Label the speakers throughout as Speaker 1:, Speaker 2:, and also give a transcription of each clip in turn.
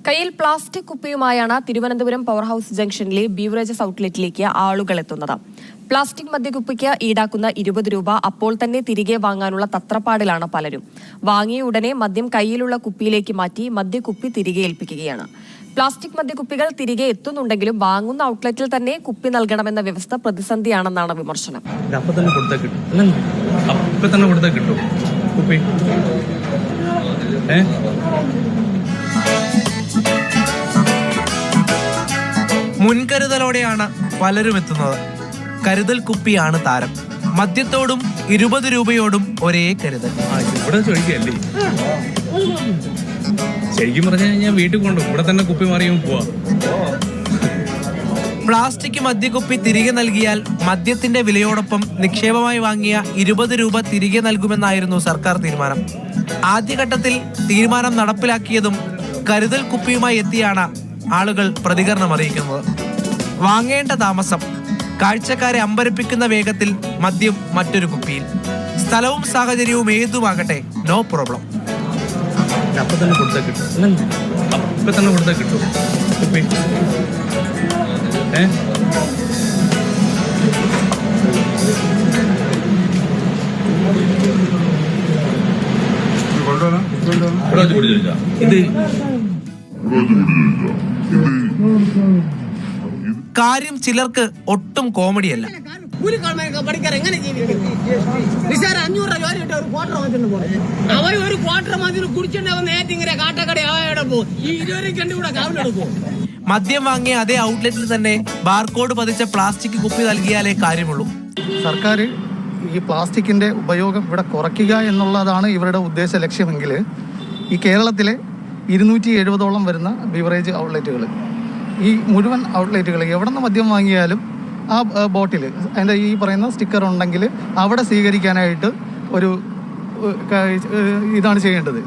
Speaker 1: കയ്യിൽ പ്ലാസ്റ്റിക് കുപ്പിയുമായാണ് Thiruvananthapuram power house ജംഗ്ഷനിലെ ബീവറേജസ് ഔട്ട്ലെറ്റിലേക്ക് ആളുകൾ എത്തുന്നത്. പ്ലാസ്റ്റിക് മദ്യക്കുപ്പിക്ക് ഈടാക്കുന്ന 20 രൂപ അപ്പോൾ തന്നെ തിരികെ വാങ്ങാനുള്ള തത്രപ്പാടിലാണ് പലരും. വാങ്ങിയ ഉടനെ മദ്യം കയ്യിലുള്ള കുപ്പിയിലേക്ക് മാറ്റി മദ്യക്കുപ്പി തിരികെ ഏൽപ്പിക്കുകയാണ്. പ്ലാസ്റ്റിക് മദ്യക്കുപ്പികൾ തിരികെ എത്തുന്നുണ്ടെങ്കിലും വാങ്ങുന്ന ഔട്ട്ലെറ്റിൽ തന്നെ കുപ്പി നൽകണമെന്ന വ്യവസ്ഥ പ്രതിസന്ധിയാണെന്നാണ് വിമർശനം.
Speaker 2: മുൻകരുതലോടെയാണ് പലരും എത്തുന്നത്. കരുതൽ കുപ്പിയാണ് താരം. മദ്യത്തോടും 20 രൂപയോടും ഒരേ കരുതൽ.
Speaker 3: ഇവിടെ ചോദിക്കല്ലേ, ശരിക്കും പറഞ്ഞാൽ ഞാൻ വീട്ടിൽ കൊണ്ടു ഇവിടെ തന്നെ കുപ്പി മാറിയും പോവാ.
Speaker 2: പ്ലാസ്റ്റിക് മദ്യക്കുപ്പി തിരികെ നൽകിയാൽ മദ്യത്തിന്റെ വിലയോടൊപ്പം നിക്ഷേപമായി വാങ്ങിയ 20 രൂപ തിരികെ നൽകുമെന്നായിരുന്നു സർക്കാർ തീരുമാനം. ആദ്യഘട്ടത്തിൽ തീരുമാനം നടപ്പിലാക്കിയതും കരുതൽ കുപ്പിയുമായി എത്തിയാണ് ആളുകൾ പ്രതികരണം അറിയിക്കുന്നത്. വാങ്ങേണ്ട താമസം, കാഴ്ചക്കാരെ അമ്പരപ്പിക്കുന്ന വേഗത്തിൽ മദ്യം മറ്റൊരു കുപ്പിയിൽ. സ്ഥലവും സാഹചര്യവും ഏതുമാകട്ടെ, നോ പ്രോബ്ലം.
Speaker 3: അപ്പൊ തന്നെ കൊടുത്താൽ കിട്ടും കുപ്പി.
Speaker 2: കാര്യം ചിലർക്ക് ഒട്ടും കോമഡിയല്ല. മദ്യം വാങ്ങിയ അതേ ഔട്ട്ലെറ്റിൽ തന്നെ ബാർകോഡ് പതിച്ച പ്ലാസ്റ്റിക് കുപ്പി നൽകിയാലേ കാര്യമുള്ളൂ.
Speaker 4: സർക്കാർ ഈ പ്ലാസ്റ്റിക്കിന്റെ ഉപയോഗം ഇവിടെ കുറയ്ക്കുക എന്നുള്ളതാണ് ഇവരുടെ ഉദ്ദേശ ലക്ഷ്യമെങ്കിൽ ഈ കേരളത്തിലെ 270ഓളം വരുന്ന ബീവറേജ് ഔട്ട്ലെറ്റുകൾ, ഈ മുഴുവൻ ഔട്ട്ലെറ്റുകൾ എവിടെ നിന്ന് മദ്യം വാങ്ങിയാലും ആ ബോട്ടിൽ അതിൻ്റെ ഈ പറയുന്ന സ്റ്റിക്കർ ഉണ്ടെങ്കിൽ അവിടെ സ്വീകരിക്കാനായിട്ട് ഒരു ഇതാണ് ചെയ്യേണ്ടത്.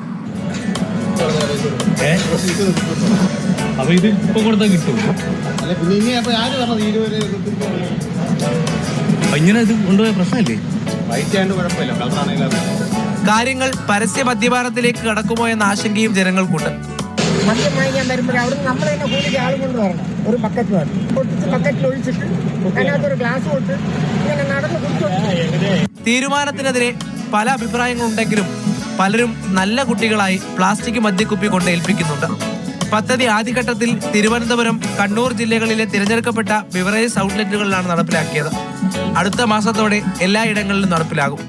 Speaker 2: കാര്യങ്ങൾ പരസ്യ മദ്യപാനത്തിലേക്ക് കടക്കുമോ എന്ന ആശങ്കയും ജനങ്ങൾക്കുണ്ട്.
Speaker 5: മദ്യം വാങ്ങിക്കാൻ വരുമ്പോൾ അവിടെ നമ്മൾ തന്നെ കൂലിക്ക് ആൾ കൊണ്ടുവരണം. ഒരു ബക്കറ്റ് വേണം, പൊട്ടിച്ച് ബക്കറ്റിൽ ഒഴിച്ചിട്ട് അതിനകത്തൊരു ഗ്ലാസ് തൊട്ട് ഇങ്ങനെ നടന്ന് കുടിച്ചു.
Speaker 2: തീരുമാനത്തിനെതിരെ പല അഭിപ്രായങ്ങളുണ്ടെങ്കിലും പലരും നല്ല കുട്ടികളായി പ്ലാസ്റ്റിക് മദ്യക്കുപ്പി കൊണ്ട് ഏൽപ്പിക്കുന്നുണ്ട്. പദ്ധതി ആദ്യഘട്ടത്തിൽ തിരുവനന്തപുരം, കണ്ണൂർ ജില്ലകളിലെ തിരഞ്ഞെടുക്കപ്പെട്ട ബിവറേജസ് ഔട്ട്ലെറ്റുകളിലാണ് നടപ്പിലാക്കിയത്. അടുത്ത മാസത്തോടെ എല്ലായിടങ്ങളിലും നടപ്പിലാകും.